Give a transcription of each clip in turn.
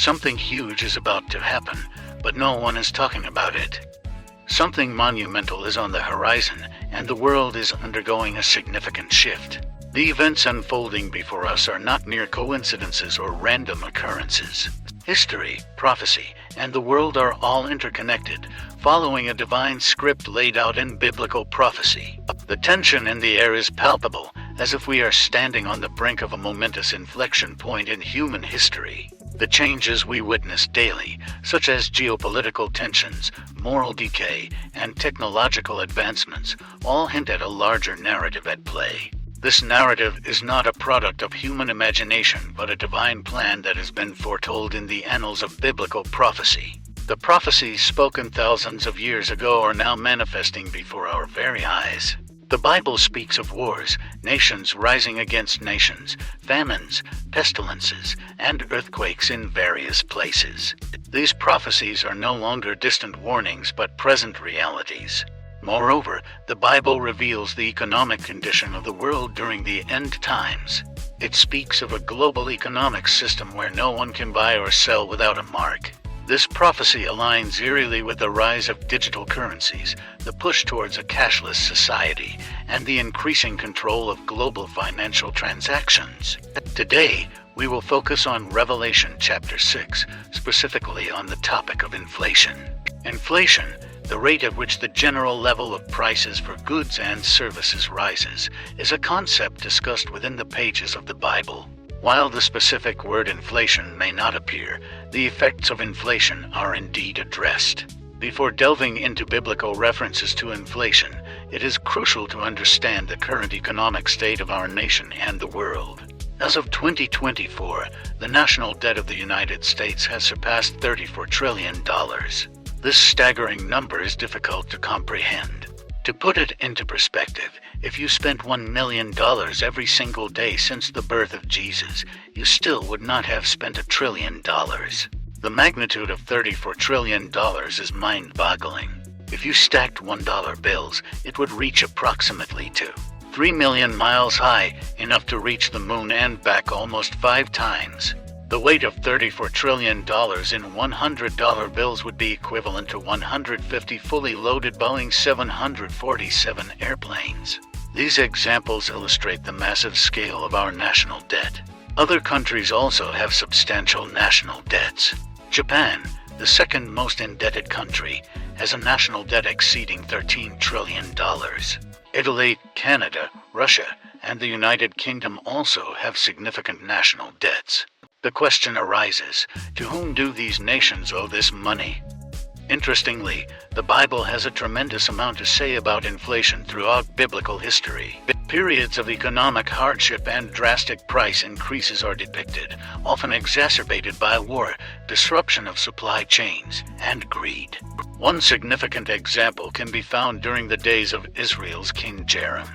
Something huge is about to happen, but no one is talking about it. Something monumental is on the horizon, and the world is undergoing a significant shift. The events unfolding before us are not mere coincidences or random occurrences. History, prophecy, and the world are all interconnected, following a divine script laid out in biblical prophecy. The tension in the air is palpable, as if we are standing on the brink of a momentous inflection point in human history. The changes we witness daily, such as geopolitical tensions, moral decay, and technological advancements, all hint at a larger narrative at play. This narrative is not a product of human imagination, but a divine plan that has been foretold in the annals of biblical prophecy. The prophecies spoken thousands of years ago are now manifesting before our very eyes. The Bible speaks of wars, nations rising against nations, famines, pestilences, and earthquakes in various places. These prophecies are no longer distant warnings but present realities. Moreover, the Bible reveals the economic condition of the world during the end times. It speaks of a global economic system where no one can buy or sell without a mark. This prophecy aligns eerily with the rise of digital currencies, the push towards a cashless society, and the increasing control of global financial transactions. Today, we will focus on Revelation chapter 6, specifically on the topic of inflation. Inflation, the rate at which the general level of prices for goods and services rises, is a concept discussed within the pages of the Bible. While the specific word inflation may not appear, the effects of inflation are indeed addressed. Before delving into biblical references to inflation, it is crucial to understand the current economic state of our nation and the world. As of 2024, the national debt of the United States has surpassed $34 trillion. This staggering number is difficult to comprehend. To put it into perspective, if you spent $1 million every single day since the birth of Jesus, you still would not have spent $1 trillion. The magnitude of $34 trillion is mind-boggling. If you stacked $1 bills, it would reach approximately to 3 million miles high, enough to reach the moon and back almost 5 times. The weight of $34 trillion in $100 bills would be equivalent to 150 fully loaded Boeing 747 airplanes. These examples illustrate the massive scale of our national debt. Other countries also have substantial national debts. Japan, the second most indebted country, has a national debt exceeding $13 trillion. Italy, Canada, Russia, and the United Kingdom also have significant national debts. The question arises, to whom do these nations owe this money? Interestingly, the Bible has a tremendous amount to say about inflation throughout biblical history. Periods of economic hardship and drastic price increases are depicted, often exacerbated by war, disruption of supply chains, and greed. One significant example can be found during the days of Israel's King Joram.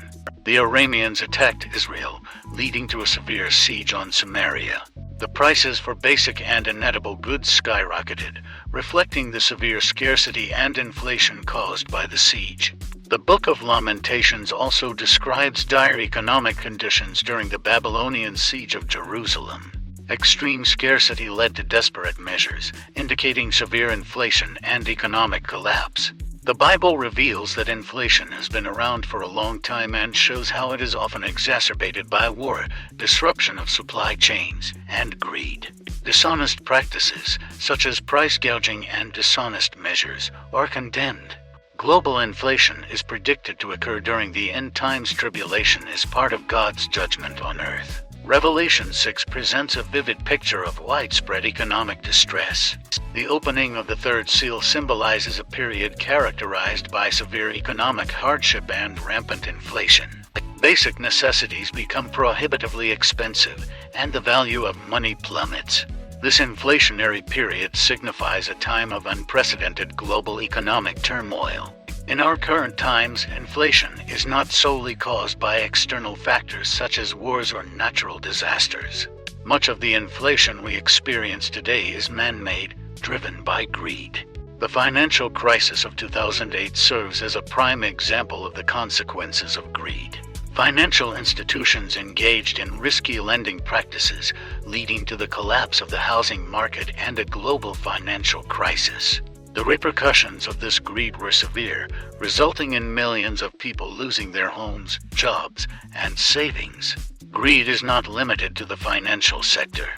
The Arameans attacked Israel, leading to a severe siege on Samaria. The prices for basic and inedible goods skyrocketed, reflecting the severe scarcity and inflation caused by the siege. The Book of Lamentations also describes dire economic conditions during the Babylonian siege of Jerusalem. Extreme scarcity led to desperate measures, indicating severe inflation and economic collapse. The Bible reveals that inflation has been around for a long time and shows how it is often exacerbated by war, disruption of supply chains, and greed. Dishonest practices, such as price gouging and dishonest measures, are condemned. Global inflation is predicted to occur during the end times tribulation as part of God's judgment on earth. Revelation 6 presents a vivid picture of widespread economic distress. The opening of the third seal symbolizes a period characterized by severe economic hardship and rampant inflation. Basic necessities become prohibitively expensive, and the value of money plummets. This inflationary period signifies a time of unprecedented global economic turmoil. In our current times, inflation is not solely caused by external factors such as wars or natural disasters. Much of the inflation we experience today is man-made, driven by greed. The financial crisis of 2008 serves as a prime example of the consequences of greed. Financial institutions engaged in risky lending practices, leading to the collapse of the housing market and a global financial crisis. The repercussions of this greed were severe, resulting in millions of people losing their homes, jobs, and savings. Greed is not limited to the financial sector.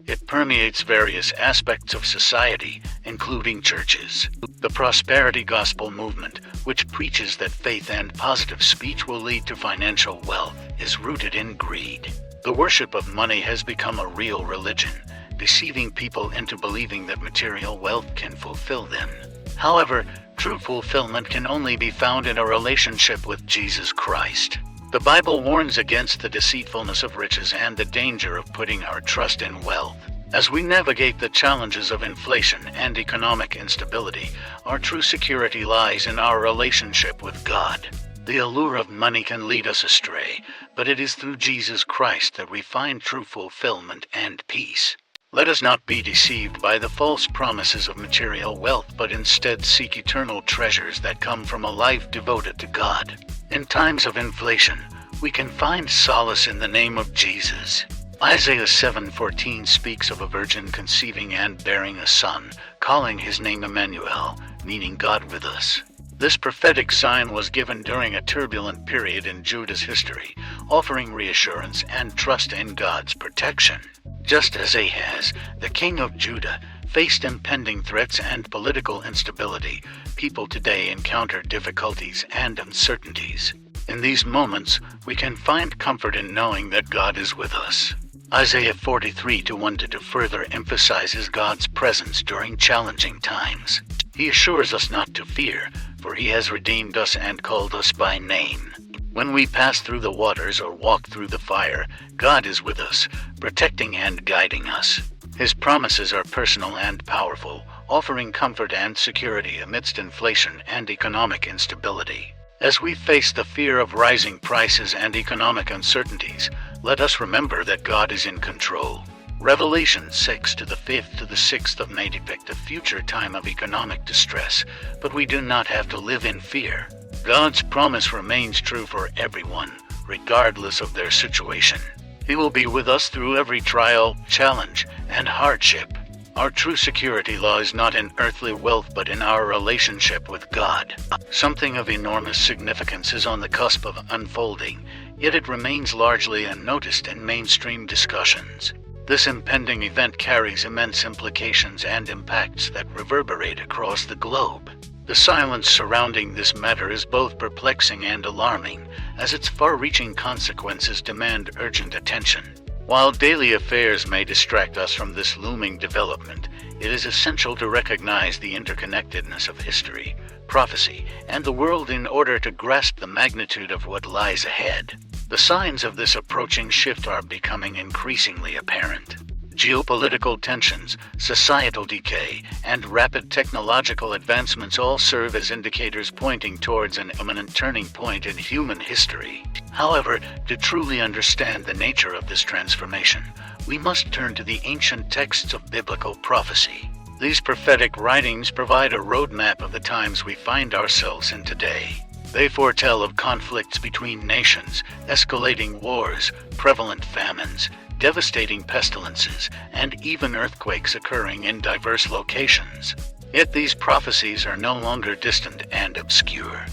It permeates various aspects of society, including churches. The prosperity gospel movement, which preaches that faith and positive speech will lead to financial wealth, is rooted in greed. The worship of money has become a real religion, deceiving people into believing that material wealth can fulfill them. However, true fulfillment can only be found in a relationship with Jesus Christ. The Bible warns against the deceitfulness of riches and the danger of putting our trust in wealth. As we navigate the challenges of inflation and economic instability, our true security lies in our relationship with God. The allure of money can lead us astray, but it is through Jesus Christ that we find true fulfillment and peace. Let us not be deceived by the false promises of material wealth, but instead seek eternal treasures that come from a life devoted to God. In times of inflation, we can find solace in the name of Jesus. Isaiah 7:14 speaks of a virgin conceiving and bearing a son, calling his name Emmanuel, meaning God with us. This prophetic sign was given during a turbulent period in Judah's history, offering reassurance and trust in God's protection. Just as Ahaz, the king of Judah, faced impending threats and political instability, people today encounter difficulties and uncertainties. In these moments, we can find comfort in knowing that God is with us. Isaiah 43:1-2 further emphasizes God's presence during challenging times. He assures us not to fear, for he has redeemed us and called us by name. When we pass through the waters or walk through the fire, God is with us, protecting and guiding us. His promises are personal and powerful, offering comfort and security amidst inflation and economic instability. As we face the fear of rising prices and economic uncertainties, let us remember that God is in control. Revelation 6:5-6 may depict a future time of economic distress, but we do not have to live in fear. God's promise remains true for everyone, regardless of their situation. He will be with us through every trial, challenge, and hardship. Our true security lies not in earthly wealth but in our relationship with God. Something of enormous significance is on the cusp of unfolding, yet it remains largely unnoticed in mainstream discussions. This impending event carries immense implications and impacts that reverberate across the globe. The silence surrounding this matter is both perplexing and alarming, as its far-reaching consequences demand urgent attention. While daily affairs may distract us from this looming development, it is essential to recognize the interconnectedness of history, prophecy, and the world in order to grasp the magnitude of what lies ahead. The signs of this approaching shift are becoming increasingly apparent. Geopolitical tensions, societal decay, and rapid technological advancements all serve as indicators pointing towards an imminent turning point in human history. However, to truly understand the nature of this transformation, we must turn to the ancient texts of biblical prophecy. These prophetic writings provide a roadmap of the times we find ourselves in today. They foretell of conflicts between nations, escalating wars, prevalent famines, devastating pestilences, and even earthquakes occurring in diverse locations. Yet these prophecies are no longer distant and obscure.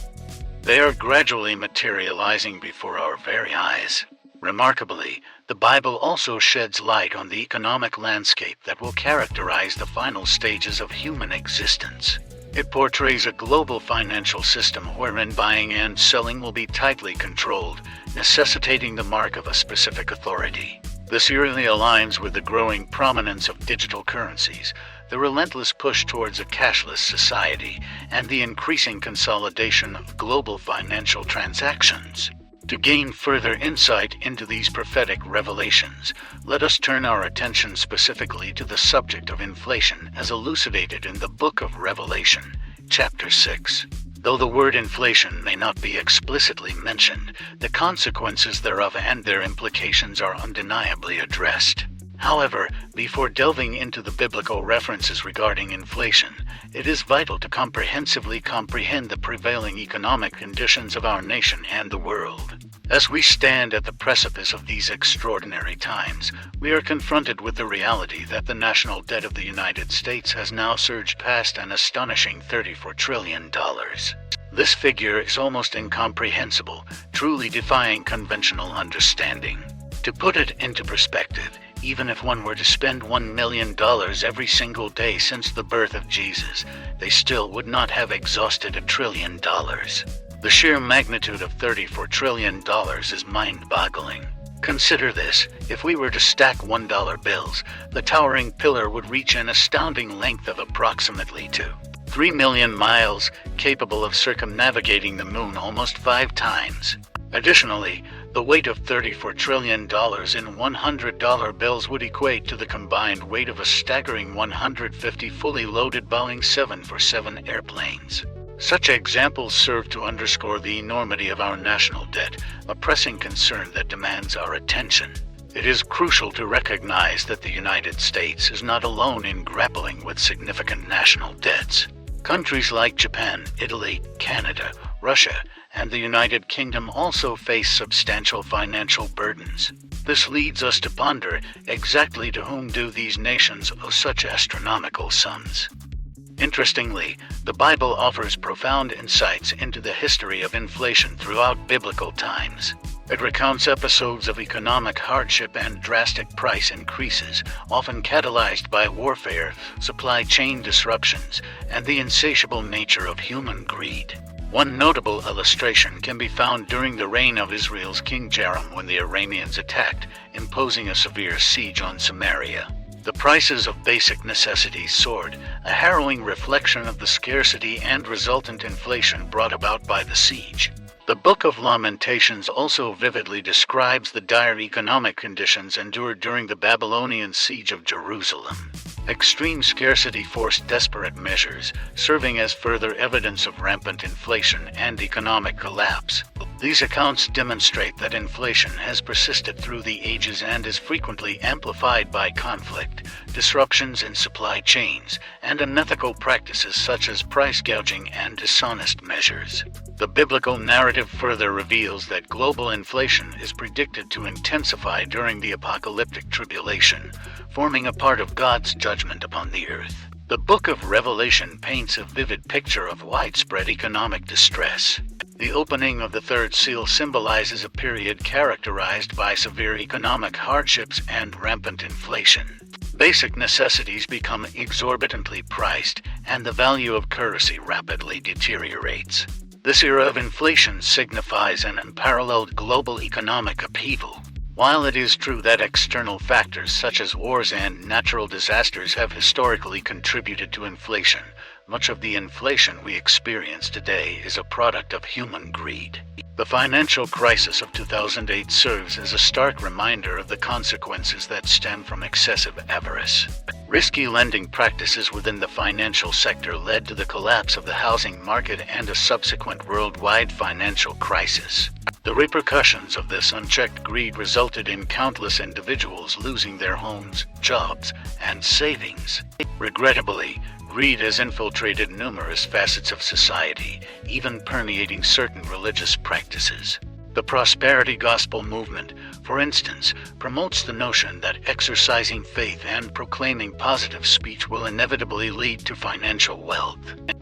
They are gradually materializing before our very eyes. Remarkably, the Bible also sheds light on the economic landscape that will characterize the final stages of human existence. It portrays a global financial system wherein buying and selling will be tightly controlled, necessitating the mark of a specific authority. This eerily aligns with the growing prominence of digital currencies, the relentless push towards a cashless society, and the increasing consolidation of global financial transactions. To gain further insight into these prophetic revelations, let us turn our attention specifically to the subject of inflation as elucidated in the book of Revelation, chapter 6. Though the word inflation may not be explicitly mentioned, the consequences thereof and their implications are undeniably addressed. However, before delving into the biblical references regarding inflation, it is vital to comprehensively comprehend the prevailing economic conditions of our nation and the world. As we stand at the precipice of these extraordinary times, we are confronted with the reality that the national debt of the United States has now surged past an astonishing $34 trillion. This figure is almost incomprehensible, truly defying conventional understanding. To put it into perspective, even if one were to spend $1 million every single day since the birth of Jesus, they still would not have exhausted $1 trillion. The sheer magnitude of $34 trillion is mind-boggling. Consider this: if we were to stack $1 bills, the towering pillar would reach an astounding length of approximately 3 million miles, capable of circumnavigating the moon almost 5 times. Additionally, the weight of $34 trillion in $100 bills would equate to the combined weight of a staggering 150 fully loaded Boeing 747 airplanes. Such examples serve to underscore the enormity of our national debt, a pressing concern that demands our attention. It is crucial to recognize that the United States is not alone in grappling with significant national debts. Countries like Japan, Italy, Canada, Russia, and the United Kingdom also face substantial financial burdens. This leads us to ponder exactly to whom do these nations owe such astronomical sums. Interestingly, the Bible offers profound insights into the history of inflation throughout biblical times. It recounts episodes of economic hardship and drastic price increases, often catalyzed by warfare, supply chain disruptions, and the insatiable nature of human greed. One notable illustration can be found during the reign of Israel's King Joram when the Arameans attacked, imposing a severe siege on Samaria. The prices of basic necessities soared, a harrowing reflection of the scarcity and resultant inflation brought about by the siege. The Book of Lamentations also vividly describes the dire economic conditions endured during the Babylonian siege of Jerusalem. Extreme scarcity forced desperate measures, serving as further evidence of rampant inflation and economic collapse. These accounts demonstrate that inflation has persisted through the ages and is frequently amplified by conflict, disruptions in supply chains, and unethical practices such as price gouging and dishonest measures. The biblical narrative further reveals that global inflation is predicted to intensify during the apocalyptic tribulation, forming a part of God's judgment upon the earth. The Book of Revelation paints a vivid picture of widespread economic distress. The opening of the third seal symbolizes a period characterized by severe economic hardships and rampant inflation. Basic necessities become exorbitantly priced, and the value of currency rapidly deteriorates. This era of inflation signifies an unparalleled global economic upheaval. While it is true that external factors such as wars and natural disasters have historically contributed to inflation, much of the inflation we experience today is a product of human greed. The financial crisis of 2008 serves as a stark reminder of the consequences that stem from excessive avarice. Risky lending practices within the financial sector led to the collapse of the housing market and a subsequent worldwide financial crisis. The repercussions of this unchecked greed resulted in countless individuals losing their homes, jobs, and savings. Regrettably, greed has infiltrated numerous facets of society, even permeating certain religious practices. The prosperity gospel movement, for instance, promotes the notion that exercising faith and proclaiming positive speech will inevitably lead to financial wealth.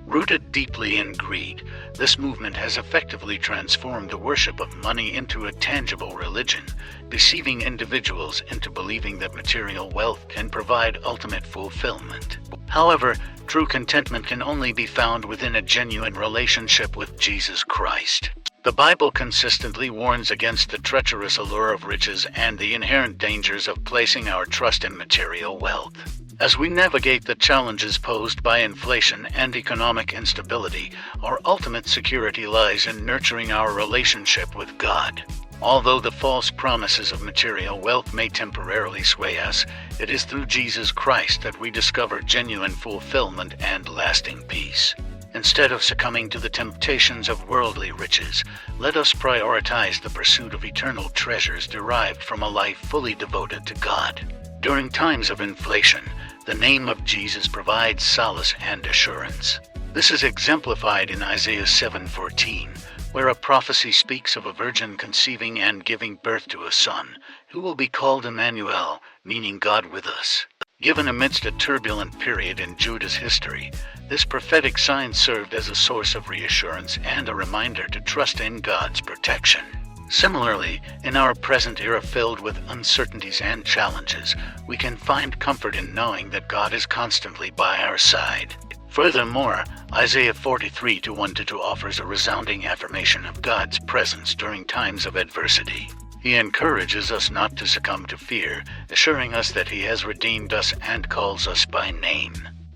Rooted deeply in greed, this movement has effectively transformed the worship of money into a tangible religion, deceiving individuals into believing that material wealth can provide ultimate fulfillment. However, true contentment can only be found within a genuine relationship with Jesus Christ. The Bible consistently warns against the treacherous allure of riches and the inherent dangers of placing our trust in material wealth. As we navigate the challenges posed by inflation and economic instability, our ultimate security lies in nurturing our relationship with God. Although the false promises of material wealth may temporarily sway us, it is through Jesus Christ that we discover genuine fulfillment and lasting peace. Instead of succumbing to the temptations of worldly riches, let us prioritize the pursuit of eternal treasures derived from a life fully devoted to God. During times of inflation, the name of Jesus provides solace and assurance. This is exemplified in Isaiah 7:14. where a prophecy speaks of a virgin conceiving and giving birth to a son, who will be called Emmanuel, meaning God with us. Given amidst a turbulent period in Judah's history, this prophetic sign served as a source of reassurance and a reminder to trust in God's protection. Similarly, in our present era filled with uncertainties and challenges, we can find comfort in knowing that God is constantly by our side. Furthermore, Isaiah 43:1-2 offers a resounding affirmation of God's presence during times of adversity. He encourages us not to succumb to fear, assuring us that He has redeemed us and calls us by name.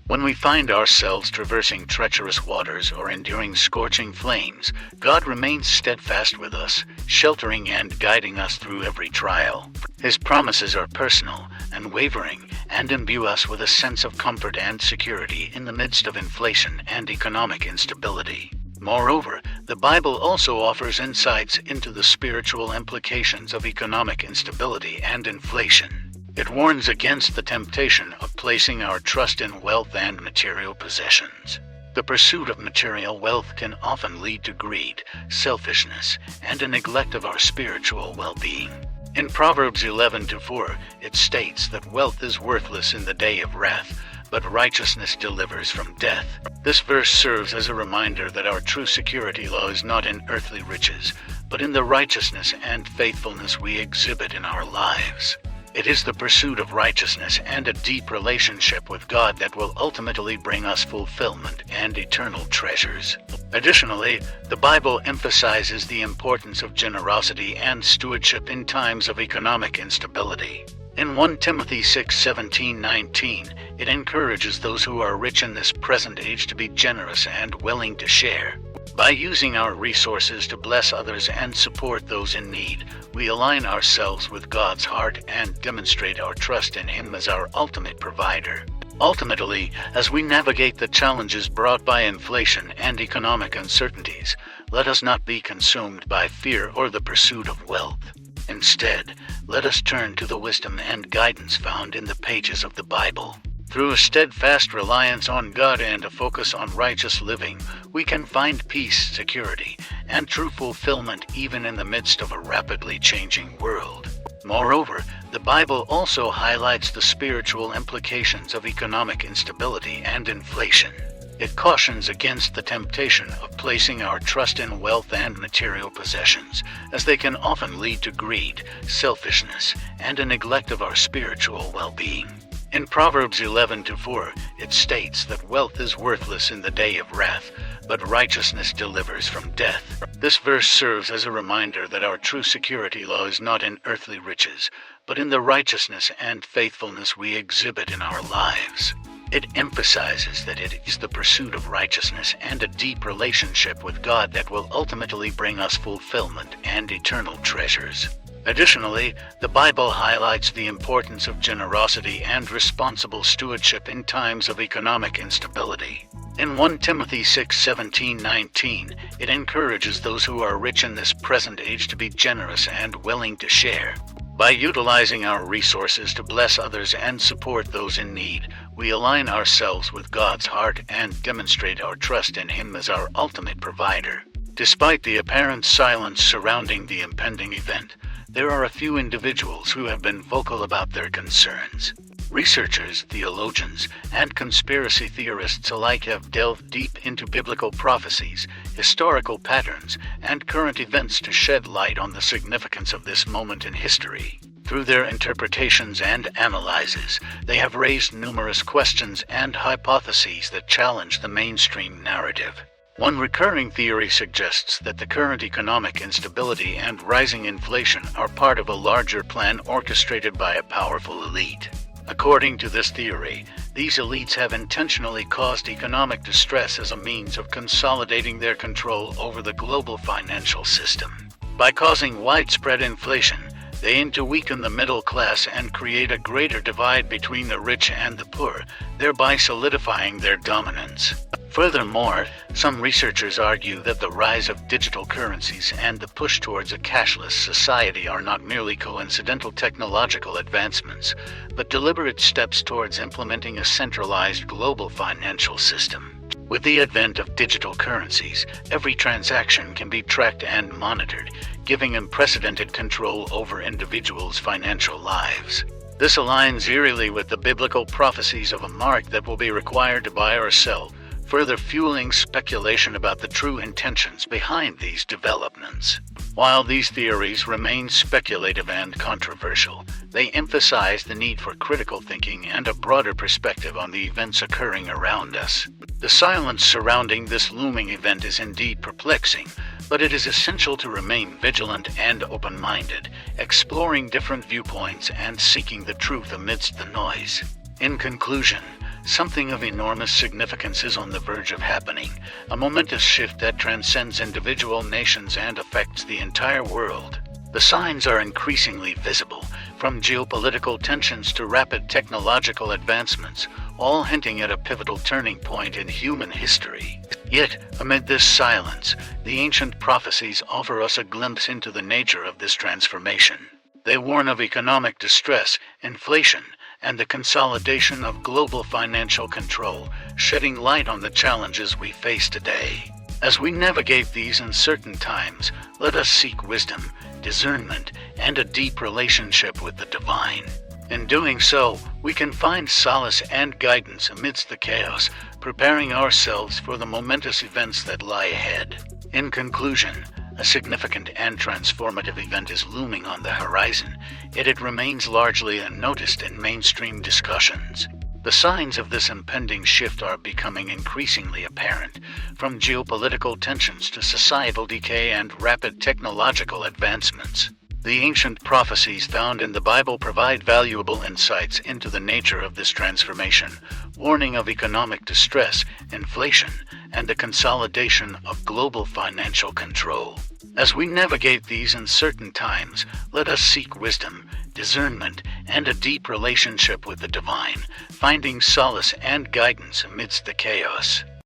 When we find ourselves traversing treacherous waters or enduring scorching flames, God remains steadfast with us, sheltering and guiding us through every trial. His promises are personal, unwavering, and imbue us with a sense of comfort and security in the midst of inflation and economic instability. Moreover, the Bible also offers insights into the spiritual implications of economic instability and inflation. It warns against the temptation of placing our trust in wealth and material possessions. The pursuit of material wealth can often lead to greed, selfishness, and a neglect of our spiritual well-being. In Proverbs 11:4, it states that wealth is worthless in the day of wrath, but righteousness delivers from death. This verse serves as a reminder that our true security lies not in earthly riches, but in the righteousness and faithfulness we exhibit in our lives. It is the pursuit of righteousness and a deep relationship with God that will ultimately bring us fulfillment and eternal treasures. Additionally, the Bible emphasizes the importance of generosity and stewardship in times of economic instability. In 1 Timothy 6:17-19, it encourages those who are rich in this present age to be generous and willing to share. By using our resources to bless others and support those in need, we align ourselves with God's heart and demonstrate our trust in Him as our ultimate provider. Ultimately, as we navigate the challenges brought by inflation and economic uncertainties, let us not be consumed by fear or the pursuit of wealth. Instead, let us turn to the wisdom and guidance found in the pages of the Bible. Through a steadfast reliance on God and a focus on righteous living, we can find peace, security, and true fulfillment even in the midst of a rapidly changing world. Moreover, the Bible also highlights the spiritual implications of economic instability and inflation. It cautions against the temptation of placing our trust in wealth and material possessions, as they can often lead to greed, selfishness, and a neglect of our spiritual well-being. In Proverbs 11:4, it states that wealth is worthless in the day of wrath, but righteousness delivers from death. This verse serves as a reminder that our true security lies not in earthly riches, but in the righteousness and faithfulness we exhibit in our lives. It emphasizes that it is the pursuit of righteousness and a deep relationship with God that will ultimately bring us fulfillment and eternal treasures. Additionally, the Bible highlights the importance of generosity and responsible stewardship in times of economic instability. In 1 Timothy 6:17-19, it encourages those who are rich in this present age to be generous and willing to share. By utilizing our resources to bless others and support those in need, we align ourselves with God's heart and demonstrate our trust in Him as our ultimate provider. Despite the apparent silence surrounding the impending event, there are a few individuals who have been vocal about their concerns. Researchers, theologians, and conspiracy theorists alike have delved deep into biblical prophecies, historical patterns, and current events to shed light on the significance of this moment in history. Through their interpretations and analyses, they have raised numerous questions and hypotheses that challenge the mainstream narrative. One recurring theory suggests that the current economic instability and rising inflation are part of a larger plan orchestrated by a powerful elite. According to this theory, these elites have intentionally caused economic distress as a means of consolidating their control over the global financial system. By causing widespread inflation, they aim to weaken the middle class and create a greater divide between the rich and the poor, thereby solidifying their dominance. Furthermore, some researchers argue that the rise of digital currencies and the push towards a cashless society are not merely coincidental technological advancements, but deliberate steps towards implementing a centralized global financial system. With the advent of digital currencies, every transaction can be tracked and monitored, giving unprecedented control over individuals' financial lives. This aligns eerily with the biblical prophecies of a mark that will be required to buy or sell, further fueling speculation about the true intentions behind these developments. While these theories remain speculative and controversial, they emphasize the need for critical thinking and a broader perspective on the events occurring around us. The silence surrounding this looming event is indeed perplexing, but it is essential to remain vigilant and open-minded, exploring different viewpoints and seeking the truth amidst the noise. In conclusion, something of enormous significance is on the verge of happening, a momentous shift that transcends individual nations and affects the entire world. The signs are increasingly visible, from geopolitical tensions to rapid technological advancements, all hinting at a pivotal turning point in human history. Yet, amid this silence, the ancient prophecies offer us a glimpse into the nature of this transformation. They warn of economic distress, inflation, and the consolidation of global financial control, shedding light on the challenges we face today. As we navigate these uncertain times, let us seek wisdom, discernment, and a deep relationship with the divine. In doing so, we can find solace and guidance amidst the chaos, preparing ourselves for the momentous events that lie ahead. In conclusion, a significant and transformative event is looming on the horizon, yet it remains largely unnoticed in mainstream discussions. The signs of this impending shift are becoming increasingly apparent, from geopolitical tensions to societal decay and rapid technological advancements. The ancient prophecies found in the Bible provide valuable insights into the nature of this transformation, warning of economic distress, inflation, and the consolidation of global financial control. As we navigate these uncertain times, let us seek wisdom, discernment, and a deep relationship with the divine, finding solace and guidance amidst the chaos.